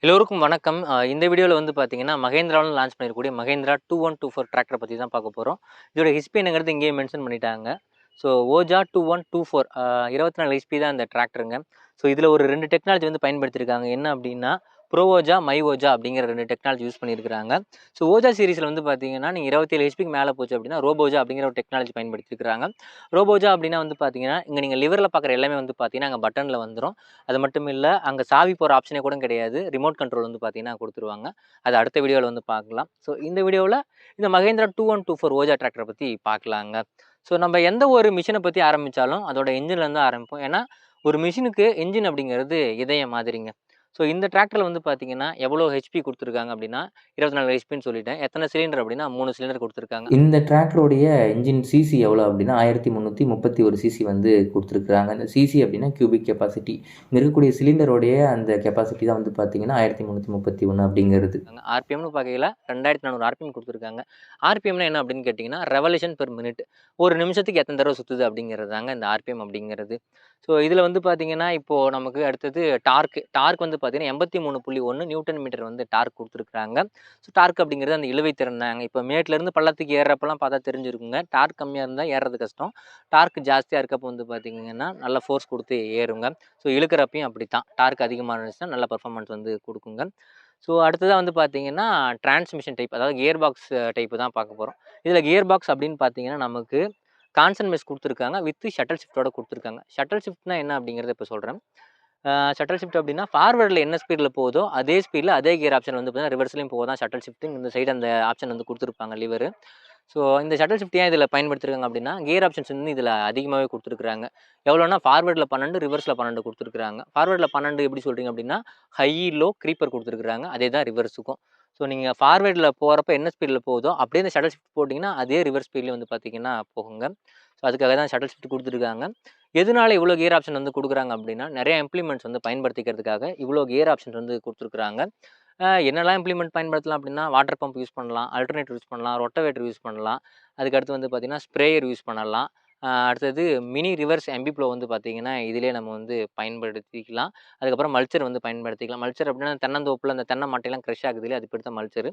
எல்லோருக்கும் வணக்கம். இந்த வீடியோவில் வந்து பார்த்தீங்கன்னா, மகேந்திராவில் லான்ச் பண்ணியிருக்கக்கூடிய மகேந்திரா 2124 டிராக்டரை பற்றி தான் பார்க்க போகிறோம். இதோட ஹெச்பி என்னங்கிறது இங்கேயே மென்ஷன் பண்ணிட்டாங்க. ஸோ ஓஜா 2124 24 ஹெச்பி தான் இந்த டிராக்டருங்க. ஸோ இதில் ஒரு 2 டெக்னாலஜி வந்து பயன்படுத்தியிருக்காங்க. என்ன அப்படின்னா, ப்ரோ ஓஜா, மை ஓஜா அப்படிங்கிற 2 டெக்னாலஜி யூஸ் பண்ணியிருக்காங்க. ஸோ ஓஜா சீரிஸில் வந்து பார்த்தீங்கன்னா, நீங்கள் 27 ஹெச்பிக்கு மேலே போச்சு அப்படின்னா, ரோபோஜா அப்படிங்கிற ஒரு டெக்னாலஜி பயன்படுத்தியிருக்காங்க. ரோபோஜா அப்படின்னா வந்து பார்த்தீங்கன்னா, இங்கே நீங்கள் லிவரில் பார்க்குற எல்லாமே வந்து பார்த்தீங்கன்னா, அங்கே பட்டனில் வந்துரும். அது மட்டும் இல்ல, அங்க சாவி போற ஆப்ஷனே கூட கிடையாது. ரிமோட் கண்ட்ரோல் வந்து பார்த்தீங்கன்னா குடுத்துருவாங்க. அது அடுத்த வீடியோல வந்து பார்க்கலாம். ஸோ இந்த வீடியோல இந்த மகேந்திரா 2124 ஓஜா டிராக்டர பத்தி பார்க்கலாங்க. ஸோ நம்ம எந்த ஒரு மிஷின பத்தி ஆரம்பிச்சாலும், அதோட என்ஜின்லேருந்து ஆரம்பிப்போம். ஏன்னா, ஒரு மிஷினுக்கு என்ஜின் அப்படிங்கிறது இதயம் மாதிரிங்க. ஸோ இந்த டிராக்டர்ல வந்து பார்த்தீங்கன்னா, எவ்வளோ ஹெச்பி குடுத்துருக்காங்க அப்படின்னா, 24 ஹெச்பின்னு சொல்லிட்டேன். எத்தன சிலிண்டர் அப்படின்னா 3 சிலிண்டர் குடுத்துருக்காங்க. இந்த டிராக்டருடைய என்ஜின் சிசி எவ்வளோ அப்படின்னா 1331 சிசி வந்து கொடுத்துருக்குறாங்க. இந்த சிசி அப்படின்னா கியூபிக் கெப்பாசிட்டி. இங்கே இருக்கக்கூடிய சிலிண்டருடைய அந்த கெப்பாசிட்டி தான் வந்து பார்த்தீங்கன்னா 1331 அப்படிங்கிறது. ஆர்பிஎம்னு பார்க்கையில 2400 ஆர்பிஎம் குடுத்துருக்காங்க. ஆர்பிஎம்னா என்ன அப்படின்னு கேட்டிங்கன்னா, ரெவல்யூஷன் பெர் மினிட். ஒரு நிமிஷத்துக்கு எத்தன தடவ சுத்துது அப்படிங்கிறது தாங்க இந்த ஆர்பிஎம் அப்படிங்கிறது. ஸோ இதில வந்து பார்த்தீங்கன்னா, இப்போ நமக்கு அடுத்தது டார்க். டார்க் வந்து பார்த்தீங்கன்னா 83.1 நியூட்டன் மீட்டர் வந்து டார்க் குடுத்துருக்காங்க. ஸோ டார்க் அப்படிங்கிறது அந்த இழுவை திறன் தாங்க. இப்போ மேட்லேருந்து பள்ளத்துக்கு ஏறுறப்பலாம் பார்த்தா தெரிஞ்சிருக்குங்க. டார்க் கம்மியா இருந்தா ஏறுறது கஷ்டம். டார்க் ஜாஸ்தியா இருக்கப்போ வந்து பார்த்தீங்கன்னா, நல்ல ஃபோர்ஸ் குடுத்து ஏறுங்க. ஸோ இழுக்கிறப்பயும் அப்படித்தான். டார்க் அதிகமா இருந்துச்சுன்னா நல்ல பெர்ஃபார்மன்ஸ் வந்து குடுக்குங்க. ஸோ அடுத்ததா வந்து பார்த்தீங்கன்னா, டிரான்ஸ்மிஷன் டைப், அதாவது கியர் பாக்ஸ் டைப் தான் பார்க்க போறோம். இதில கியர் பாக்ஸ் அப்படின்னு பார்த்தீங்கன்னா, நமக்கு கான்சன் மெஷ் குடுத்துருக்காங்க. வித் ஷட்டில் ஷிஃப்ட்டோட குடுத்துருக்காங்க. ஷட்டில் ஷிஃப்ட்னா என்ன அப்படிங்கிறத இப்ப சொல்றேன். ஷட்டில் ஷிஃப்ட் அப்படின்னா, ஃபார்வர்ட்ல என்ன ஸ்பீட்ல போகுதோ, அதே ஸ்பீட்ல அதே கியர் ஆப்ஷன் வந்து பார்த்தீங்கன்னா, ரிவர்ஸ்லயும் போக தான் ஷட்டில் ஷிஃப்ட். இந்த சைடு அந்த ஆப்ஷன் வந்து குடுத்துருப்பாங்க லிவரு. ஸோ இந்த ஷட்டில் ஷிஃப்ட் ஏன் இதில பயன்படுத்திருக்காங்க அப்படின்னா, கியர் ஆப்ஷன்ஸ் வந்து இதில அதிகமாவே குடுத்துருக்காங்க. எவ்வளோனா ஃபார்வர்ட்ல 12, ரிவர்ஸ்ல 12 குடுத்துருக்காங்க. ஃபார்வர்ட்ல 12 எப்படி சொல்றீங்க அப்படின்னா, ஹை, லோ, க்ரீப்பர் குடுத்துருக்காங்க. அதே தான் ரிவர்ஸுக்கும். ஸோ நீங்க ஃபார்வர்ட்ல போறப்ப என்ன ஸ்பீட்ல போகுதோ, அப்படியே இந்த ஷட்டில் ஷிஃப்ட் போட்டீங்கன்னா, அதே ரிவர்ஸ் ஸ்பீட்லயும் வந்து பார்த்தீங்கன்னா போகுங்க. ஸோ அதுக்காக தான் ஷட்டில் ஷிஃப்ட் குடுத்துருக்காங்க. எதனால இவ்வளோ கியர் ஆப்ஷன் வந்து குடுக்குறாங்க அப்படின்னா, நெறைய இம்ப்ளிமெண்ட்ஸ் வந்து பயன்படுத்திக்கிறதுக்காக இவ்வளோ கியர் ஆப்ஷன்ஸ் வந்து குடுத்துருக்காங்க. என்னெல்லாம் இம்ப்ளிமெண்ட் பயன்படுத்தலாம் அப்படின்னா, வாட்டர் பம்ப் யூஸ் பண்ணலாம், அல்டர்னேட்டர் யூஸ் பண்ணலாம், ரொட்டவேட்டர் யூஸ் பண்ணலாம். அதுக்கடுத்து வந்து பார்த்தீங்கன்னா, ஸ்ப்ரேயர் யூஸ் பண்ணலாம். அடுத்தது மினி ரிவர்ஸ் எம்பிப்ளோ வந்து பார்த்தீங்கன்னா, இதிலேயே நம்ம வந்து பயன்படுத்திக்கலாம். அதுக்கப்புறம் மல்ச்சர் வந்து பயன்படுத்திக்கலாம். மல்ச்சர் அப்படின்னா தென்னந்தோப்புல அந்த தென்னை மட்டையெல்லாம் க்ரஷ் ஆகுது இல்லையா? அதுக்கு பேர் தான் மல்ச்சரு.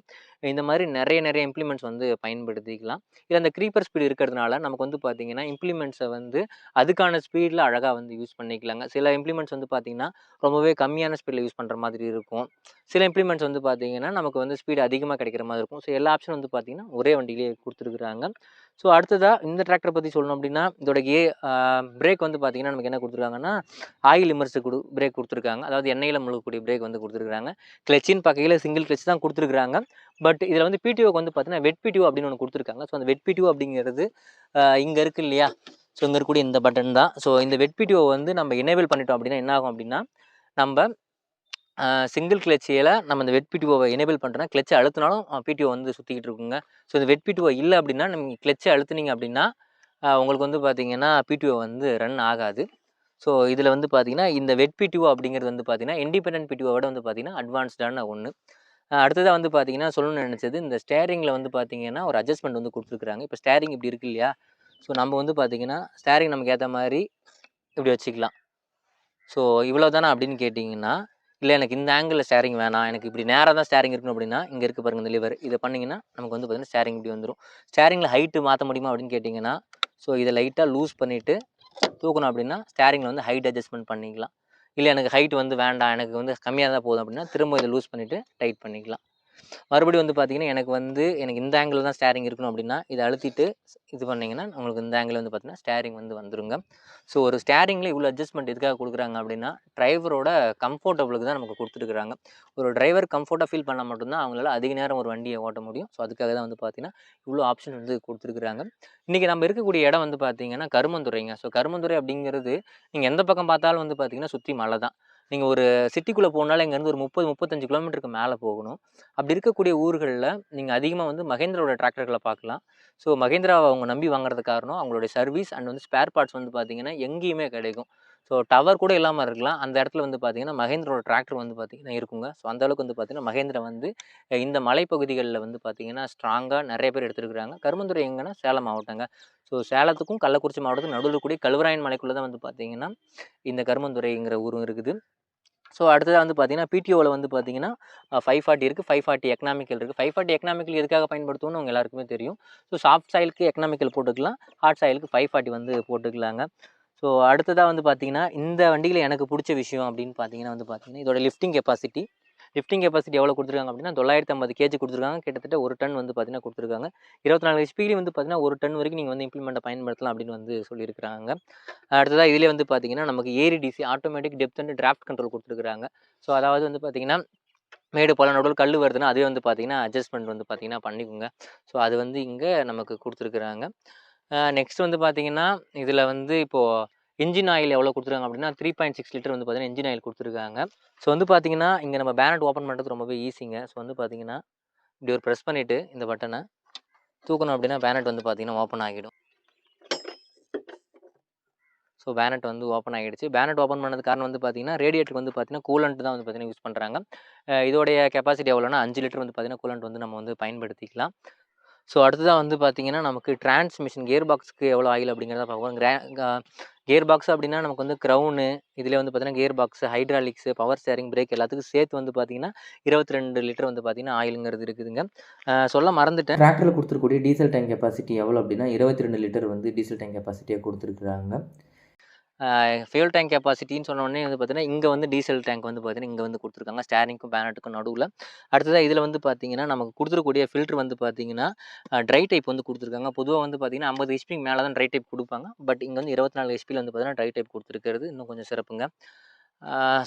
இந்த மாரி நெறைய இம்ப்ளிமெண்ட்ஸ் வந்து பயன்படுத்திக்கலாம். இதுல அந்த க்ரீப்பர் ஸ்பீடு இருக்கிறதுனால நமக்கு வந்து பார்த்தீங்கன்னா, இம்ப்ளிமெண்ட்ஸ வந்து அதுக்கான ஸ்பீட்ல அழகா வந்து யூஸ் பண்ணிக்கலாங்க. சில இம்ப்ளிமெண்ட்ஸ் வந்து பார்த்தீங்கன்னா, ரொம்பவே கம்மியான ஸ்பீட்ல யூஸ் பண்ற மாதிரி இருக்கும். சில இம்ப்ளிமெண்ட்ஸ் வந்து பார்த்தீங்கன்னா, நமக்கு வந்து ஸ்பீடு அதிகமா கிடைக்கிற மாரி இருக்கும். ஸோ எல்லா ஆப்ஷனும் வந்து பார்த்தீங்கன்னா, ஒரே வண்டியிலேயே குடுத்துருக்காங்க. ஸோ அடுத்ததா இந்த டிராக்டர பத்தி சொல்லணும் அப்டின்னா, இதோட பிரேக் வந்து பார்த்தீங்கன்னா, நமக்கு என்ன குடுத்துருக்காங்கன்னா, ஆயில் இம்மர்ஸ்டு பிரேக் குடுத்துருக்காங்க. அதாவது எண்ணெயில முழுகக்கூடிய பிரேக் வந்து குடுத்துருக்காங்க. கிளட்சின்னு பார்க்கையில சிங்கிள் கிளட்ச் தான் குடுத்துருக்காங்க. பட் இதில வந்து பிடிஓக்கு வந்து பார்த்தீங்கன்னா, வெட் பிடிஓ அப்டின்னு ஒண்ணு குடுத்துருக்காங்க. ஸோ அந்த வெட் பிடிஓ அப்படிங்கிறது இங்க இருக்கு இல்லையா? ஸோ இங்க இருக்கக்கூடிய இந்த பட்டன் தான். ஸோ இந்த வெட் பிடிஓ வந்து நம்ம எனேபிள் பண்ணிட்டோம் அப்டின்னா என்ன ஆகும் அப்டின்னா, நம்ப சிங்கிள் கிளட்சியில நம்ம இந்த வெட் பிடிஓவ எனேபிள் பண்ணிட்டோம்னா, கிளட்ச அழுத்துனாலும் பிடிஓ வந்து சுத்திக்கிட்டு இருக்குங்க. ஸோ இந்த வெட் பிடிஓ இல்ல அப்டின்னா, நீங்க கிளட்ச அழுத்துனீங்க அப்டின்னா, உங்களுக்கு வந்து பார்த்தீங்கன்னா, பிடிஓ வந்து ரன் ஆகாது. ஸோ இதில வந்து பார்த்தீங்கன்னா, இந்த வெட் பிடிஓ அப்படிங்கிறது வந்து பார்த்தீங்கன்னா, இண்டிபெண்டன்ட் பிடிஓ விட வந்து பார்த்தீங்கன்னா, அட்வான்ஸ்டான ஒண்ணு. அடுத்ததா வந்து பார்த்தீங்கன்னா, சொல்லணும்னு நெனச்சது, இந்த ஸ்டேரிங்ல வந்து பார்த்தீங்கன்னா, ஒரு அட்ஜஸ்ட்மென்ட் வந்து குடுத்துருக்காங்க. இப்ப ஸ்டேரிங் இப்படி இருக்கு இல்லையா? ஸோ நம்ம வந்து பார்த்தீங்கன்னா, ஸ்டேரிங் நமக்கு ஏத்த மாரி இப்படி வச்சுக்கலாம். ஸோ இவ்வளோ தானா அப்படின்னு கேட்டீங்கன்னா, இல்ல எனக்கு இந்த ஆங்கிள்ல ஸ்டேரிங் வேணாம். எனக்கு இப்படி நேரா தான் ஸ்டேரிங் இருக்கணும் அப்படின்னா, இங்க இருக்கு பாருங்க இந்த லிவர். இத பண்ணீங்கன்னா, நமக்கு வந்து பார்த்தீங்கன்னா, ஸ்டேரிங் இப்படி வந்துரும். ஸ்டேரிங்ல ஹைட் மாத்த முடியுமா அப்படின்னு கேட்டீங்கன்னா, ஸோ இத லைட்டா லூஸ் பண்ணிட்டு தூக்கணும் அப்படின்னா, ஸ்டேரிங்ல வந்து ஹைட் அட்ஜஸ்ட்மென்ட் பண்ணிக்கலாம். இல்ல எனக்கு ஹைட் வந்து வேண்டாம். எனக்கு வந்து கம்மியா தான் போதும் அப்படின்னா, திரும்ப இத லூஸ் பண்ணிட்டு டைட் பண்ணிக்கலாம். மறுபடியும் வந்து பார்த்தீங்கன்னா, எனக்கு இந்த ஆங்கிள்ல தான் ஸ்டேரிங் இருக்கணும் அப்படின்னா, இத அழுத்திட்டு இது பண்ணீங்கன்னா, உங்களுக்கு இந்த ஆங்கிள் வந்து பார்த்தீங்கன்னா, ஸ்டேரிங் வந்து வந்துருங்க. ஸோ ஒரு ஸ்டேரிங்ல இவ்வளோ அட்ஜஸ்ட்மென்ட் எதுக்காக குடுக்குறாங்க அப்படின்னா, டிரைவரோட கம்ஃபோர்டபுளுக்கு தான் நமக்கு குடுத்துருக்காங்க. ஒரு டிரைவர் கம்ஃபோர்ட்டா ஃபீல் பண்ணா மட்டும் தான் அவங்களால அதிக நேரம் ஒரு வண்டிய ஓட்ட முடியும். ஸோ அதுக்காக தான் வந்து பார்த்தீங்கன்னா, இவ்வளோ ஆப்ஷன் வந்து குடுத்துருக்காங்க. இன்னைக்கு நம்ம இருக்கக்கூடிய இடம் வந்து பார்த்தீங்கன்னா, கருமந்துறைங்க. ஸோ கருமந்துறை அப்படிங்கிறது, நீங்க எந்த பக்கம் பார்த்தாலும் வந்து பார்த்தீங்கன்னா, சுத்தி மலை தான். நீங்க ஒரு சிட்டிக்குள்ள போனாலே இங்கேருந்து ஒரு 30, 35 கிலோமீட்டருக்கு மேல போகணும். அப்படி இருக்கக்கூடிய ஊர்கள்ல நீங்க அதிகமா வந்து மகேந்திராவோட டிராக்டர்கள பார்க்கலாம். ஸோ மகேந்திராவ அவங்க நம்பி வாங்குறதுக்கு காரணம், அவங்களுடைய சர்வீஸ் அண்ட் வந்து ஸ்பேர் பார்ட்ஸ் வந்து பார்த்தீங்கன்னா, எங்கேயுமே கிடைக்கும். ஸோ டவர் கூட இல்லாம இருக்கலாம். அந்த இடத்துல வந்து பார்த்தீங்கன்னா, மகேந்திராவோட டிராக்டர் வந்து பார்த்தீங்கன்னா இருக்குங்க. ஸோ அந்த அளவுக்கு வந்து பார்த்தீங்கன்னா, மகேந்திரா வந்து இந்த மலைப்பகுதிகள்ல வந்து பார்த்தீங்கன்னா, ஸ்ட்ராங்கா நெறைய பேர் எடுத்திருக்கிறாங்க. கருமந்துறை எங்கன்னா, சேலம் மாவட்டங்க. ஸோ சேலத்துக்கும், கள்ளக்குறிச்சி மாவட்டத்துக்கும் நடுவுல இருக்கக்கூடிய கல்வராயன் மலைக்குள்ள தான் வந்து பார்த்தீங்கன்னா, இந்த கருமந்துறைங்கிற ஊரும் இருக்குது. ஸோ அடுத்ததாக வந்து பார்த்தீங்கன்னா பிடிஓவில் வந்து பார்த்தீங்கன்னா 540 இருக்குது, 540 எக்கனாமிக்கல் இருக்குது. 540 எக்கனாமிக்கல் எதுக்காக பயன்படுத்துவோம்னு உங்க எல்லாருக்குமே தெரியும். ஸோ சாஃப்ட் சாயிலுக்கு எக்கனாமிக்கல் போட்டுக்கலாம், ஹார்ட் சாயிலுக்கு 540 வந்து போட்டுக்கலாங்க. ஸோ அடுத்ததாக வந்து பார்த்தீங்கன்னா இந்த வண்டியில் எனக்கு பிடிச்ச விஷயம் அப்படின்னு பார்த்தீங்கன்னா வந்து பார்த்தீங்கன்னா இதோட லிஃப்டிங் கெப்பாசிட்டி எவ்வளோ கொடுத்துருக்காங்க அப்படின்னா 950 கேஜி கொடுத்துருக்காங்க. கிட்டத்தட்ட 1 டன் வந்து பார்த்தீங்கன்னா கொடுத்துருக்காங்க. 24 ஹெச்பிலையும் வந்து பார்த்தீங்கன்னா 1 டன் வரைக்கும் நீங்கள் வந்து இம்ப்ளிமெண்ட்டை பயன்படுத்தலாம் அப்படின்னு வந்து சொல்லியிருக்கிறாங்க. அடுத்ததாக இதிலே வந்து பார்த்தீங்கன்னா நமக்கு ADDC automatic depth and draft control கொடுத்துருக்காங்க. ஸோ அதாவது வந்து பார்த்தீங்கன்னா மேடு பள்ளம் நடுவில் கல் வருதுன்னா அதே வந்து பார்த்தீங்கன்னா அட்ஜஸ்ட்மெண்ட் வந்து பார்த்தீங்கன்னா பண்ணிக்கோங்க. ஸோ அது வந்து இங்கே நமக்கு கொடுத்துருக்குறாங்க. நெக்ஸ்ட் வந்து பார்த்தீங்கன்னா இதில் வந்து இப்போது இன்ஜின் ஆயில் எவ்வளோ கொடுத்துருக்காங்க அப்படின்னா 3.6 லிட்டர் வந்து பார்த்தீங்கன்னா இன்ஜின் ஆயில் கொடுத்துருக்காங்க. ஸோ வந்து பார்த்தீங்கன்னா இங்கே நம்ம பேனட் ஓப்பன் பண்ணுறது ரொம்பவே ஈஸிங்க. ஸோ வந்து பார்த்தீங்கன்னா இப்படி ஒரு ப்ரெஸ் பண்ணிவிட்டு இந்த பட்டனை தூக்கணும் அப்படின்னா பேனட் வந்து பார்த்தீங்கன்னா ஓப்பன் ஆகிடும். ஸோ பேனட் வந்து ஓப்பன் ஆகிடுச்சு. பேனட் ஓப்பன் பண்ணது காரணம் வந்து பார்த்தீங்கன்னா ரேடியேட்டருக்கு வந்து பார்த்தீங்கன்னா கூலண்ட் தான் வந்து பார்த்தீங்கன்னா யூஸ் பண்ணுறாங்க. இதோடைய கெப்பாசிட்டி எவ்வளோனா 5 லிட்டர் வந்து பார்த்தீங்கன்னா கூலண்ட் வந்து நம்ம வந்து பயன்படுத்திக்கலாம். ஸோ அடுத்ததாக வந்து பார்த்தீங்கன்னா நமக்கு டிரான்ஸ்மிஷன் கியர் பாக்ஸ்க்கு எவ்வளோ ஆயில் அப்படிங்கிறத பார்ப்போம். கியர் பாக்ஸ் அப்படின்னா நமக்கு வந்து க்ரௌனு இதில் வந்து பார்த்தீங்கன்னா gear box, hydraulics, power steering, brake எல்லாத்துக்கும் சேர்த்து வந்து பார்த்தீங்கன்னா 22 லிட்டர் வந்து பார்த்தீங்கன்னா ஆயிலுங்கிறது இருக்குதுங்க. சொல்ல மறந்துட்டேன். டிராக்டரில் கொடுத்துருக்கூடிய டீசல் டேங்க் கெப்பாசிட்டி எவ்வளோ அப்படின்னா 22 லிட்டர் வந்து டீசல் டேங்க் கெப்பாசிட்டியாக கொடுத்துருக்குறாங்க. ஃபியூல் டேங்க் கெப்பாசிட்டின்னு சொன்னோடனே வந்து பார்த்தீங்கன்னா இங்கே வந்து டீசல் டேங்க் வந்து பார்த்தீங்கன்னா இங்கே வந்து கொடுத்துருக்காங்க ஸ்டேரிங்க்கும் பேனட்டுக்கும் நடுவில். அடுத்ததாக இதில் வந்து பார்த்தீங்கன்னா நமக்கு கொடுத்துருக்கூடிய ஃபில்ட்ரு வந்து பார்த்தீங்கன்னா ட்ரை டைப் வந்து கொடுத்துருக்காங்க. பொதுவாக வந்து பார்த்தீங்கன்னா 50 ஹெச்பிக்கு மேலே தான் ட்ரை டைப் கொடுப்பாங்க. பட் இங்கே வந்து 24 ஹெச்பியில் வந்து பார்த்தீங்கன்னா ட்ரை டைப் கொடுத்துருக்கிறது இன்னும் கொஞ்சம் சிறப்புங்க.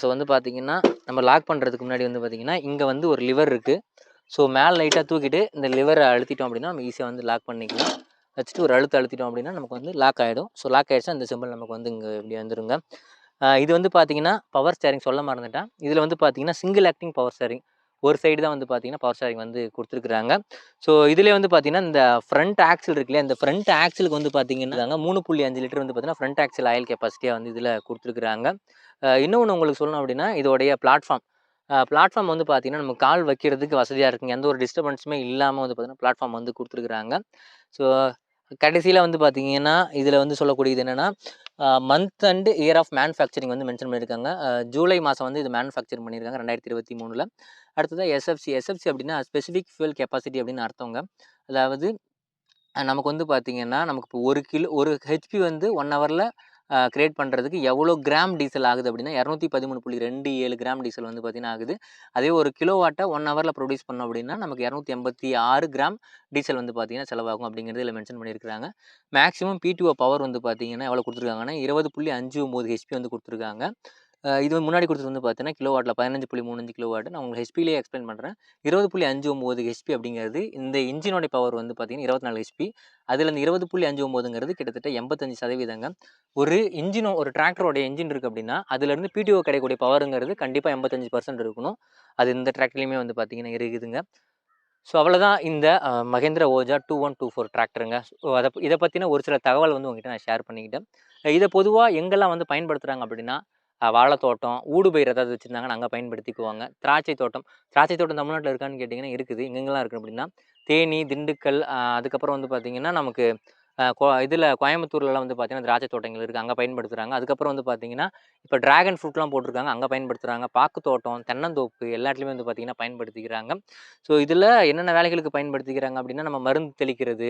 ஸோ வந்து பார்த்தீங்கன்னா நம்ம லாக் பண்ணுறதுக்கு முன்னாடி வந்து பார்த்தீங்கன்னா இங்கே வந்து ஒரு லிவர் இருக்குது. ஸோ மேலே லைட்டாக தூக்கிட்டு இந்த லிவரை அழுத்திட்டோம் அப்படின்னா நம்ம ஈஸியாக வந்து லாக் பண்ணிக்கலாம். வச்சுட்டு ஒரு அழுத்திட்டோம் அப்படின்னா நமக்கு வந்து லாக் ஆகிடும். ஸோ லாக் ஆகிடுச்சா இந்த சிம்பிள் நமக்கு வந்து இங்கே இப்படி வந்துருங்க. இது வந்து பார்த்தீங்கன்னா பவர் ஸ்டேரிங் சொல்ல மறந்துட்டேன். இதில் வந்து பார்த்தீங்கன்னா சிங்கிள் ஆக்டிங் பவர் ஸ்டேரிங். ஒரு சைடு தான் வந்து பார்த்தீங்கன்னா பவர் ஸ்டேரிங் வந்து கொடுத்துருக்குறாங்க. ஸோ இதிலே வந்து பார்த்தீங்கன்னா இந்த ஃப்ரண்ட் ஆக்சில் இருக்கு இல்லையா, இந்த ஃப்ரண்ட் ஆக்சிலுக்கு வந்து பார்த்தீங்கன்னா 3.5 லிட்டர் வந்து பார்த்தீங்கன்னா ஃப்ரண்ட் ஆக்சில் ஆயில் கெப்பாசிட்டியாக வந்து இதில் கொடுத்துருக்குறாங்க. இன்னொன்று உங்களுக்கு சொல்லணும் அப்படின்னா இதோடைய பிளாட்ஃபார்ம் வந்து பார்த்தீங்கன்னா நம்ம கால் வைக்கிறதுக்கு வசதியாக இருக்குங்க. எந்த ஒரு டிஸ்டர்பன்ஸுமே இல்லாமல் வந்து பார்த்தீங்கன்னா பிளாட்ஃபார்ம் வந்து கொடுத்துருக்குறாங்க. ஸோ கடைசியில் வந்து பார்த்தீங்கன்னா இதில் வந்து சொல்லக்கூடியது என்னென்னா month and year of manufacturing வந்து மென்ஷன் பண்ணியிருக்காங்க. ஜூலை மாதம் வந்து இது மேனுஃபேக்சர் பண்ணியிருக்காங்க 2023. அடுத்ததாக எஸ்எஃப்சி அப்படின்னா ஸ்பெசிஃபிக் ஃபியூல் கெப்பாசிட்டி அப்படின்னு அர்த்தங்க. அதாவது நமக்கு வந்து பார்த்தீங்கன்னா நமக்கு இப்போ 1 ஹெச்பி வந்து 1 ஹவரில் கிரியேட் பண்ணுறதுக்கு எவ்வளோ கிராம் டீசல் ஆகுது அப்படின்னா 213.27 கிராம் டீசல் வந்து பார்த்தீங்கன்னா ஆகுது. அதே 1 கிலோவாட்டை 1 ஹவரில் ப்ரொடியூஸ் பண்ணோம் அப்படின்னா நமக்கு 286 கிராம் டீசல் வந்து பார்த்தீங்கன்னா செலவாகும் அப்படிங்கிறது இதில் மென்ஷன் பண்ணியிருக்காங்க. மேக்ஸிமம் பிடிஓ பவர் வந்து பார்த்தீங்கன்னா எவ்வளோ கொடுத்துருக்காங்கன்னா 20.59 ஹெச்பி வந்து கொடுத்துருக்காங்க. இது முன்னாடி கொடுத்தது வந்து பார்த்தீங்கன்னா கிலோவாட்டில் 15.35 கிலோவாட். நான் உங்களுக்கு ஹெச்பிலேயே எக்ஸ்பிளைன் பண்ணுறேன். 20.59 ஹெச்பி அப்படிங்கிறது இந்த இன்ஜினோட பவர் வந்து பார்த்தீங்கன்னா 24 ஹெச்பி. அதில் இந்த 20.59ங்கிறது கிட்டத்தட்ட 85%. ஒரு டிராக்டரோட என்ஜின் இருக்குது அப்படின்னா அதுலேருந்து பிடிஓ கிடைக்கக்கூடிய பவருங்கிறது கண்டிப்பாக 85% இருக்கணும். அது இந்த டிராக்டர்லையுமே வந்து பார்த்தீங்கன்னா இருக்குதுங்க. ஸோ அவ்வளோதான் இந்த மகேந்திரா ஓஜா 2124 டிராக்டருங்க. ஸோ இதை பற்றின ஒரு சில தகவல் வந்து உங்ககிட்ட நான் ஷேர் பண்ணிக்கிட்டேன். இதை பொதுவாக எங்கெல்லாம் வந்து பயன்படுத்துகிறாங்க அப்படின்னா வாழைத்தோட்டம், ஊடுபயிர் ஏதாவது வச்சுருந்தாங்கன்னா அங்கே பயன்படுத்திக்குவாங்க. திராட்சை தோட்டம் தமிழ்நாட்டில் இருக்கான்னு கேட்டிங்கன்னா இருக்குது. எங்கெங்கெல்லாம் இருக்குது அப்படின்னா தேனி, திண்டுக்கல், அதுக்கப்புறம் வந்து பார்த்திங்கன்னா நமக்கு இதில் கோயம்புத்தூர்லலாம் வந்து பார்த்திங்கன்னா திராட்சை தோட்டங்கள் இருக்குது, அங்கே பயன்படுத்துகிறாங்க. அதுக்கப்புறம் வந்து பார்த்திங்கன்னா இப்போ ட்ராகன் ஃப்ரூட்லாம் போட்டிருக்காங்க, அங்கே பயன்படுத்துகிறாங்க. பாக்கு தோட்டம், தென்னந்தோப்பு எல்லாத்துலேயுமே வந்து பார்த்திங்கன்னா பயன்படுத்திக்கிறாங்க. ஸோ இதில் என்னென்ன வேலைகளுக்கு பயன்படுத்திக்கிறாங்க அப்படின்னா நம்ம மருந்து தெளிக்கிறது,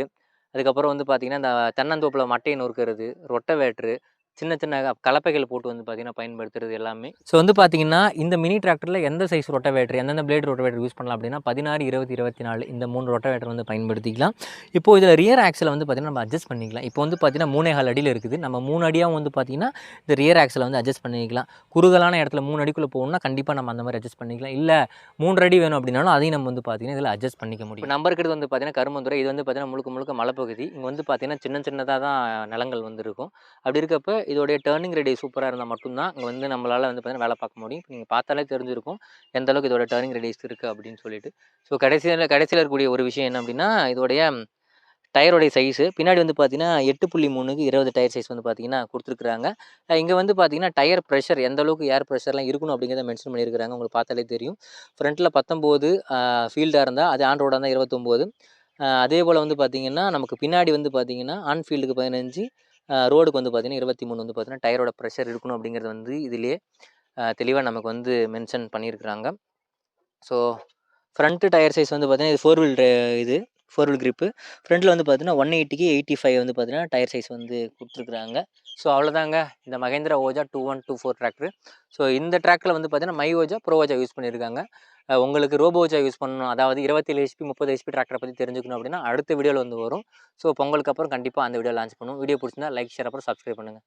அதுக்கப்புறம் வந்து பார்த்திங்கன்னா இந்த தென்னந்தோப்பில் மட்டையை நொறுக்கிறது, ரொட்டவேட்ரு, சின்ன சின்ன கலப்பைகள் போட்டு வந்து பார்த்திங்கன்னா பயன்படுத்துறது எல்லாமே. ஸோ வந்து பார்த்திங்கன்னா இந்த மினி டிராக்டரில் எந்த சைஸ் ரொட்டவேட்ரு, எந்தெந்த பிளேட் ரொட்டவேட்ரு யூஸ் பண்ணலாம் அப்படின்னா 16, 20, 24 இந்த 3 ரொட்டவேட்டர் வந்து பயன்படுத்திக்கலாம். இப்போது இதில் ரியர் ஆக்சலை வந்து பார்த்திங்கன்னா நம்ம அட்ஜஸ்ட் பண்ணிக்கலாம். இப்போ வந்து பார்த்திங்கன்னா 3.4 அடியில் இருக்குது. நம்ம 3 அடியாக வந்து பார்த்திங்கன்னா இந்த ரியர் ஆக்சலை வந்து அட்ஜஸ்ட் பண்ணிக்கலாம். குறுகலான இடத்துல 3 அடிக்குள்ளே போகணும்னா கண்டிப்பாக நம்ம அந்த மாதிரி அட்ஜஸ்ட் பண்ணிக்கலாம். இல்லை 3 அடி வேணும் அப்படின்னாலும் அதையும் நம்ம வந்து பார்த்திங்கன்னா இதில் அட்ஜஸ்ட் பண்ணிக்க முடியும். நம்ம இருக்கிறது வந்து பார்த்திங்கன்னா கருமந்துறை. இது வந்து பார்த்திங்கன்னா முழுக்க முழுக்க மலைப்பகுதி. இங்கே வந்து பார்த்திங்கன்னா சின்னதாக தான் நிலங்கள் வந்து இருக்கும். அப்படி இருக்கப்போ இதோடைய டர்னிங் ரேடியஸ் சூப்பராக இருந்தால் மட்டும்தான் இங்கே வந்து நம்மளால் வந்து பார்த்திங்கன்னா வேலை பார்க்க முடியும். இப்போ நீங்கள் பார்த்தாலே தெரிஞ்சிருக்கும் எந்த அளவுக்கு இதோட டர்னிங் ரேடியஸ் இருக்குது அப்படின்னு சொல்லிட்டு. ஸோ கடைசியில் இருக்கக்கூடிய ஒரு விஷயம் என்ன அப்படின்னா இதோடைய டயரோடைய சைஸு பின்னாடி வந்து பார்த்தீங்கன்னா 8.3க்கு 20 டயர் சைஸ் வந்து பார்த்தீங்கன்னா கொடுத்துருக்குறாங்க. இங்கே வந்து பார்த்தீங்கன்னா டயர் ப்ரெஷர் எந்த அளவுக்கு ஏர் ப்ரெஷர்லாம் இருக்கணும் அப்படிங்கிறத மென்ஷன் பண்ணியிருக்கிறாங்க. உங்களுக்கு பார்த்தாலே தெரியும். ஃப்ரண்ட்டில் 19 ஃபீல்டாக இருந்தால் அது ஆன் ரோடாக இருந்தால் 29. அதே போல் வந்து பார்த்தீங்கன்னா நமக்கு பின்னாடி வந்து பார்த்தீங்கன்னா ஆன் ஃபீல்டுக்கு 15, ரோடுக்கு வந்து பார்த்தீங்கன்னா 23 வந்து பார்த்தீங்கன்னா டயரோட ப்ரெஷர் இருக்கணும் அப்படிங்கிறது வந்து இதிலே தெளிவாக நமக்கு வந்து மென்ஷன் பண்ணியிருக்கிறாங்க. ஸோ ஃப்ரண்ட்டு டயர் சைஸ் வந்து பார்த்தீங்கன்னா இது 4 வீல் இது 4 வீல் கிரிப்பு. ஃப்ரண்ட்டில் வந்து பார்த்தீங்கன்னா 180க்கு 85 வந்து பார்த்தீங்கன்னா டயர் சைஸ் வந்து கொடுத்துருக்குறாங்க. ஸோ அவ்வளோதாங்க இந்த மகேந்திரா ஓஜா 2124 டிராக்டர். ஸோ இந்த டிராக்டரில் வந்து பார்த்தீங்கன்னா my Oja, pro Oja use பண்ணியிருக்காங்க. உங்களுக்கு ரோபோ ஓஜா யூஸ் பண்ணணும், அதாவது 27 ஹெச்பி 30 ஹெச்பி டிராக்டரை பற்றி தெரிஞ்சுக்கணும் அப்படின்னா அடுத்த வீடியோவில் வந்து வரும். ஸோ பொங்கலுக்கு அப்புறம் கண்டிப்பாக அந்த வீடியோ லான்ச் பண்ணுவோம். வீடியோ பிடிச்சிருந்தா லைக், ஷேர், அப்புறம் சப்ஸ்கிரைப் பண்ணுங்கள்.